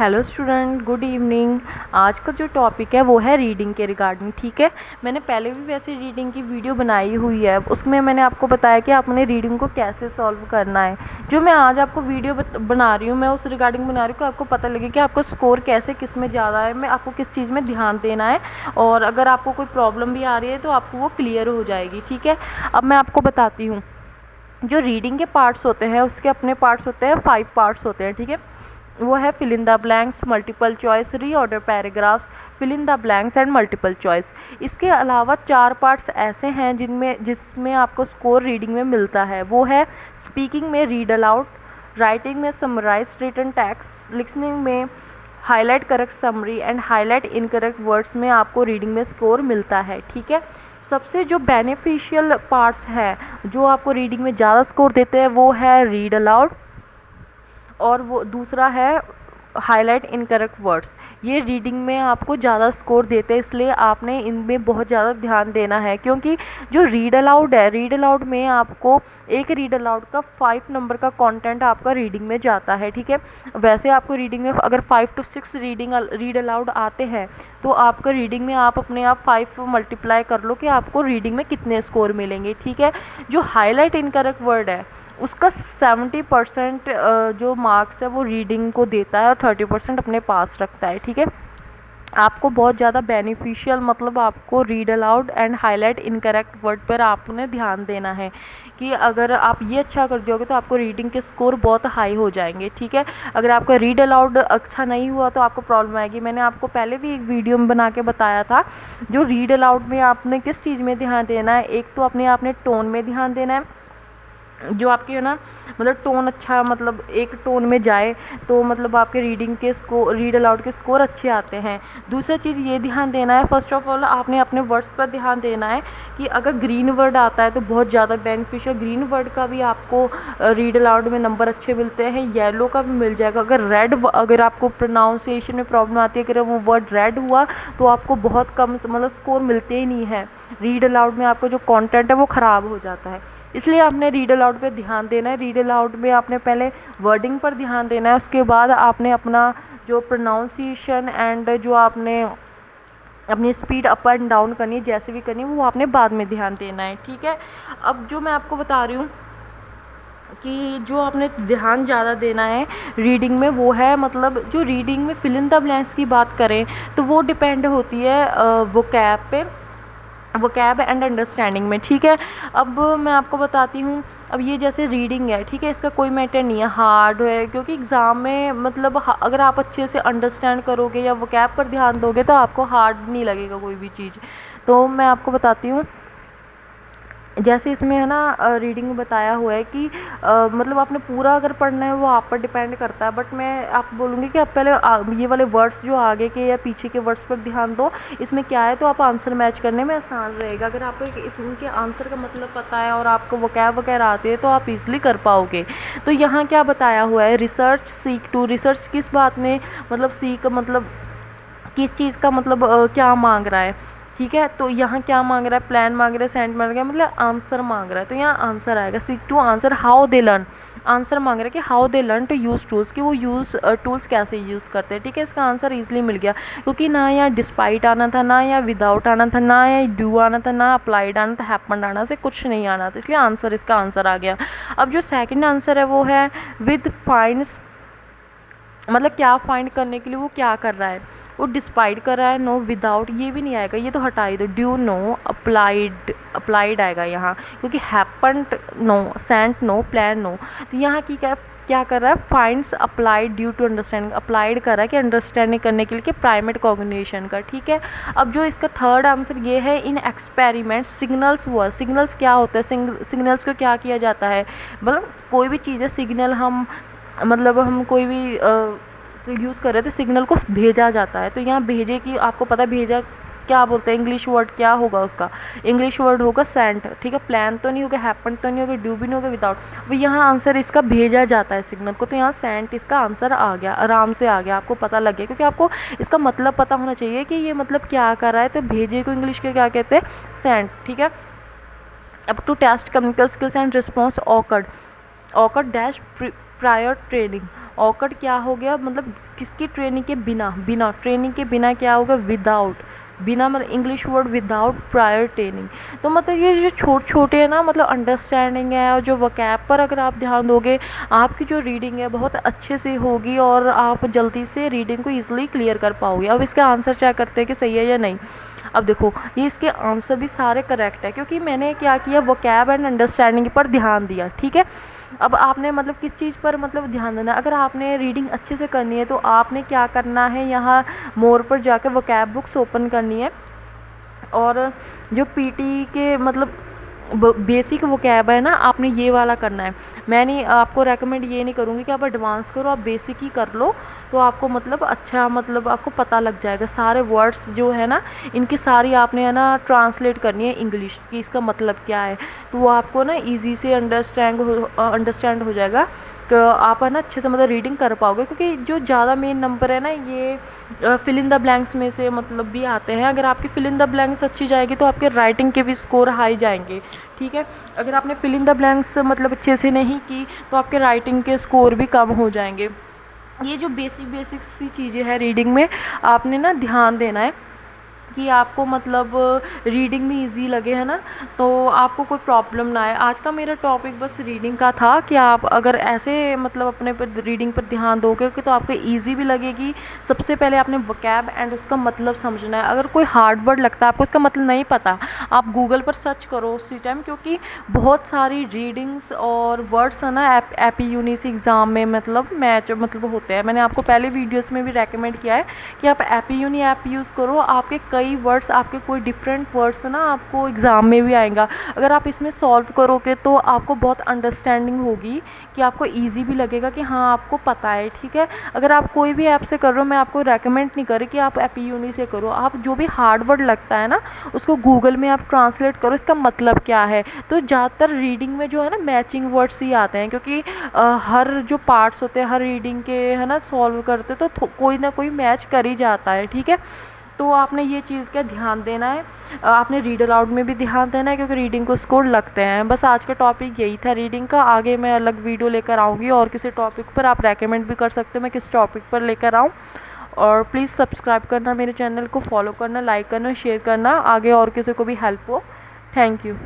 Hello student, good evening. आज का जो टॉपिक है वो है रीडिंग के रिगार्डिंग। ठीक है, मैंने पहले भी वैसे रीडिंग की वीडियो बनाई हुई है, उसमें मैंने आपको बताया कि आपने रीडिंग को कैसे सॉल्व करना है। जो मैं आज आपको वीडियो बना रही हूँ, मैं उस रिगार्डिंग बना रही हूँ कि आपको पता लगे कि आपका स्कोर कैसे, किस में ज़्यादा है, मैं आपको किस चीज़ में ध्यान देना है, और अगर आपको कोई प्रॉब्लम भी आ रही है तो आपको वो क्लियर हो जाएगी। ठीक है, अब मैं आपको बताती हूँ। जो रीडिंग के पार्ट्स होते हैं उसके अपने पार्ट्स होते हैं, 5 पार्ट्स होते हैं। ठीक है, वो है fill in the blanks, multiple choice, reorder paragraphs, fill in the blanks and multiple choice. इसके अलावा 4 पार्ट्स ऐसे हैं जिसमें आपको स्कोर रीडिंग में मिलता है। वो है स्पीकिंग में रीड अलाउड, राइटिंग में समराइज रिटन टेक्स्ट, लिसनिंग में highlight correct summary and highlight incorrect words में आपको रीडिंग में स्कोर मिलता है। ठीक है, सबसे जो बेनिफिशियल पार्ट्स हैं जो आपको रीडिंग में ज़्यादा स्कोर देते हैं वो है रीड अलाउड, और वो दूसरा है हाईलाइट इनकरेक्ट वर्ड्स। ये रीडिंग में आपको ज़्यादा स्कोर देते हैं, इसलिए आपने इनमें बहुत ज़्यादा ध्यान देना है। क्योंकि जो रीड अलाउड है, रीड अलाउड में आपको एक रीड अलाउड का 5 नंबर का कंटेंट आपका रीडिंग में जाता है। ठीक है, वैसे आपको रीडिंग में अगर 5 to 6 रीड अलाउड आते हैं तो आपका रीडिंग में आप अपने आप 5 मल्टीप्लाई कर लो कि आपको रीडिंग में कितने स्कोर मिलेंगे। ठीक है, जो हाईलाइट इनकरेक्ट वर्ड है उसका 70% जो मार्क्स है वो रीडिंग को देता है और 30% अपने पास रखता है। ठीक है, आपको बहुत ज़्यादा बेनिफिशियल मतलब आपको read aloud and highlight incorrect word पर आपने ध्यान देना है कि अगर आप ये अच्छा कर जाओगे तो आपको रीडिंग के स्कोर बहुत हाई हो जाएंगे। ठीक है, अगर आपका रीड अलाउड अच्छा नहीं हुआ तो आपको प्रॉब्लम आएगी। मैंने आपको पहले भी एक वीडियो में बना के बताया था। जो रीड अलाउड में आपने किस चीज़ में ध्यान देना है, एक तो अपने आपने टोन में ध्यान देना है, जो आपकी है ना मतलब टोन अच्छा, मतलब एक टोन में जाए तो मतलब आपके रीडिंग के स्कोर, रीड अलाउड के स्कोर अच्छे आते हैं। दूसरा चीज़ ये ध्यान देना है, फर्स्ट ऑफ ऑल आपने अपने वर्ड्स पर ध्यान देना है कि अगर ग्रीन वर्ड आता है तो बहुत ज़्यादा बेनिफिशियल, ग्रीन वर्ड का भी आपको रीड अलाउड में नंबर अच्छे मिलते हैं, येलो का भी मिल जाएगा। अगर रेड, अगर आपको प्रोनाउंसिएशन में प्रॉब्लम आती है, अगर वो वर्ड रेड हुआ तो आपको बहुत कम मतलब स्कोर मिलते ही नहीं है। रीड अलाउड में आपको जो कॉन्टेंट है वो ख़राब हो जाता है, इसलिए आपने रीड अलाउड पे ध्यान देना है। रीड अलाउड में आपने पहले वर्डिंग पर ध्यान देना है, उसके बाद आपने अपना जो प्रोनाउंसिएशन एंड जो आपने अपनी स्पीड अप एंड डाउन करनी है, जैसे भी करनी है वो आपने बाद में ध्यान देना है। ठीक है, अब जो मैं आपको बता रही हूँ कि जो आपने ध्यान ज़्यादा देना है रीडिंग में वो है मतलब जो रीडिंग में फिल इन द ब्लैंक्स की बात करें तो वो डिपेंड होती है वोकैब पे, वोकैब एंड अंडरस्टैंडिंग में। ठीक है, अब मैं आपको बताती हूँ। अब ये जैसे रीडिंग है, ठीक है, इसका कोई मैटर नहीं है हार्ड है, क्योंकि एग्ज़ाम में मतलब अगर आप अच्छे से अंडरस्टैंड करोगे या वोकैब पर ध्यान दोगे तो आपको हार्ड नहीं लगेगा कोई भी चीज़। तो मैं आपको बताती हूँ, जैसे इसमें है ना रीडिंग में बताया हुआ है कि मतलब आपने पूरा अगर पढ़ना है वो आप पर डिपेंड करता है, बट मैं आप बोलूँगी कि आप पहले ये वाले वर्ड्स जो आगे के या पीछे के वर्ड्स पर ध्यान दो, इसमें क्या है तो आप आंसर मैच करने में आसान रहेगा। अगर आपको इनके आंसर का मतलब पता है और आपको वोकैब वगैरह आती है तो आप ईजिली कर पाओगे। तो यहाँ क्या बताया हुआ है, रिसर्च सीक टू, रिसर्च किस बात में मतलब सीक मतलब किस चीज़ का मतलब क्या मांग रहा है। ठीक है, तो यहाँ क्या मांग रहा है, प्लान मांग रहा है, सेंट मांग रहा है, मतलब आंसर मांग रहा है, तो यहाँ आंसर आएगा seek to answer how they learn. Answer मांग रहा है कि how they learn to use tools, कि वो टूल्स कैसे यूज़ करते हैं। ठीक है, इसका आंसर ईजिली मिल गया, क्योंकि ना यहाँ डिस्पाइट आना था, ना यहाँ विदाउट आना था, ना यहाँ डू आना था, ना अप्लाइड आना था, हैपन्ड आना से कुछ नहीं आना था, इसलिए आंसर इसका आंसर आ गया। अब जो सेकेंड आंसर है वो है विद फाइंड्स, मतलब क्या फाइंड करने के लिए वो क्या कर रहा है, वो डिस्पाइट कर रहा है। नो विदाउट ये भी नहीं आएगा, ये तो हटा ही दो। ड्यू नो, अप्लाइड, अप्लाइड आएगा यहाँ, क्योंकि happened no, sent no, plan no. तो यहाँ की क्या कर रहा है, finds applied due to understanding, applied कर रहा है कि अंडरस्टैंडिंग करने के लिए कि प्राइमेट कॉग्निशन का। ठीक है, अब जो इसका थर्ड आंसर ये है इन एक्सपेरिमेंट सिग्नल्स हुआ। सिग्नल्स क्या होता है, सिग्नल्स को क्या किया जाता है, मतलब कोई भी चीज़ है सिग्नल, हम मतलब हम कोई भी यूज़ कर रहे थे, सिग्नल को भेजा जाता है। तो यहाँ भेजे की आपको पता है भेजा क्या बोलते हैं, इंग्लिश वर्ड क्या होगा उसका, इंग्लिश वर्ड होगा सेंट। ठीक है, प्लान तो नहीं होगा, हैपन तो नहीं होगा, डू भी नहीं होगा, विदाउट। अब यहाँ आंसर इसका भेजा जाता है सिग्नल को, तो यहाँ सेंट इसका आंसर आ गया, आराम से आ गया, आपको पता लग गया, क्योंकि आपको इसका मतलब पता होना चाहिए कि ये मतलब क्या कर रहा है। तो भेजे को इंग्लिश के क्या कहते हैं, सेंट। ठीक है, अब to test communication skills and response awkward, awkward dash prior training, awkward क्या हो गया, मतलब किसकी ट्रेनिंग के बिना, बिना ट्रेनिंग के बिना क्या होगा, विदाउट, बिना मतलब English word without prior training. तो मतलब ये जो छोटे छोटे है ना, मतलब अंडरस्टैंडिंग है और जो वोकैब पर अगर आप ध्यान दोगे, आपकी जो रीडिंग है बहुत अच्छे से होगी और आप जल्दी से रीडिंग को ईजिली क्लियर कर पाओगे। अब इसका आंसर चेक करते हैं कि सही है या नहीं। अब देखो ये इसके आंसर भी सारे करेक्ट है, क्योंकि मैंने क्या किया, वोकैब एंड अंडरस्टैंडिंग पर ध्यान दिया, ठीक है। अब आपने मतलब किस चीज़ पर मतलब ध्यान देना है, अगर आपने रीडिंग अच्छे से करनी है तो आपने क्या करना है, यहाँ मोर पर जाकर वोकैब बुक्स ओपन करनी है, और जो पीटी के मतलब बेसिक वोकैब है ना, आपने ये वाला करना है। मैं नहीं, आपको रेकमेंड ये नहीं करूँगी कि आप एडवांस करो, आप बेसिक ही कर लो, तो आपको मतलब अच्छा, मतलब आपको पता लग जाएगा सारे वर्ड्स जो है ना, इनकी सारी आपने है ना ट्रांसलेट करनी है इंग्लिश की, इसका मतलब क्या है, तो वो आपको ना इजी से अंडरस्टैंड हो जाएगा कि आप है ना अच्छे से मतलब रीडिंग कर पाओगे। क्योंकि जो ज़्यादा मेन नंबर है ना, ये फिल इन द ब्लैंक्स में से मतलब भी आते हैं। अगर आपकी फिल इन द ब्लैंक्स अच्छी जाएगी तो आपके राइटिंग के भी स्कोर हाई जाएंगे, ठीक है। अगर आपने फिल इन द ब्लैंक्स मतलब अच्छे से नहीं की तो आपके राइटिंग के स्कोर भी कम हो जाएंगे। ये जो बेसिक सी चीज़ें हैं रीडिंग में, आपने ना ध्यान देना है कि आपको मतलब रीडिंग में इजी लगे, है ना, तो आपको कोई प्रॉब्लम ना आए। आज का मेरा टॉपिक बस रीडिंग का था कि आप अगर ऐसे मतलब अपने पर रीडिंग पर ध्यान दोगे तो आपको इजी भी लगेगी। सबसे पहले आपने वोकैब एंड उसका मतलब समझना है। अगर कोई हार्ड वर्ड लगता है, आपको उसका मतलब नहीं पता, आप गूगल पर सर्च करो उसी टाइम, क्योंकि बहुत सारी रीडिंग्स और वर्ड्स है ना एपी एग्ज़ाम में मतलब मैच मतलब होते हैं। मैंने आपको पहले वीडियोस में भी रेकमेंड किया है कि आप एपी ऐप यूज़ करो, आपके कई वर्ड्स, आपके कोई डिफरेंट वर्ड्स ना आपको एग्ज़ाम में भी आएगा। अगर आप इसमें सॉल्व करोगे तो आपको बहुत अंडरस्टैंडिंग होगी, कि आपको इजी भी लगेगा कि हाँ आपको पता है, ठीक है। अगर आप कोई भी ऐप से कर रहे हो, मैं आपको रेकमेंड नहीं कर रही कि आप एपी से करो। आप जो भी हार्ड वर्ड लगता है ना, उसको गूगल में आप ट्रांसलेट करो, इसका मतलब क्या है। तो ज़्यादातर रीडिंग में जो है ना मैचिंग वर्ड्स ही आते हैं, क्योंकि हर जो पार्ट्स होते हैं हर रीडिंग के है ना सॉल्व करते तो कोई ना कोई मैच कर ही जाता है, ठीक है। तो आपने ये चीज़ का ध्यान देना है। आपने रीड अलाउड में भी ध्यान देना है, क्योंकि रीडिंग को स्कोर लगते हैं। बस आज का टॉपिक यही था रीडिंग का। आगे मैं अलग वीडियो लेकर आऊँगी और किसी टॉपिक पर, आप रेकमेंड भी कर सकते हो मैं किस टॉपिक पर लेकर आऊँ। और प्लीज़ सब्सक्राइब करना, मेरे चैनल को फॉलो करना, लाइक करना, शेयर करना, आगे और किसी को भी हेल्प हो। Thank you.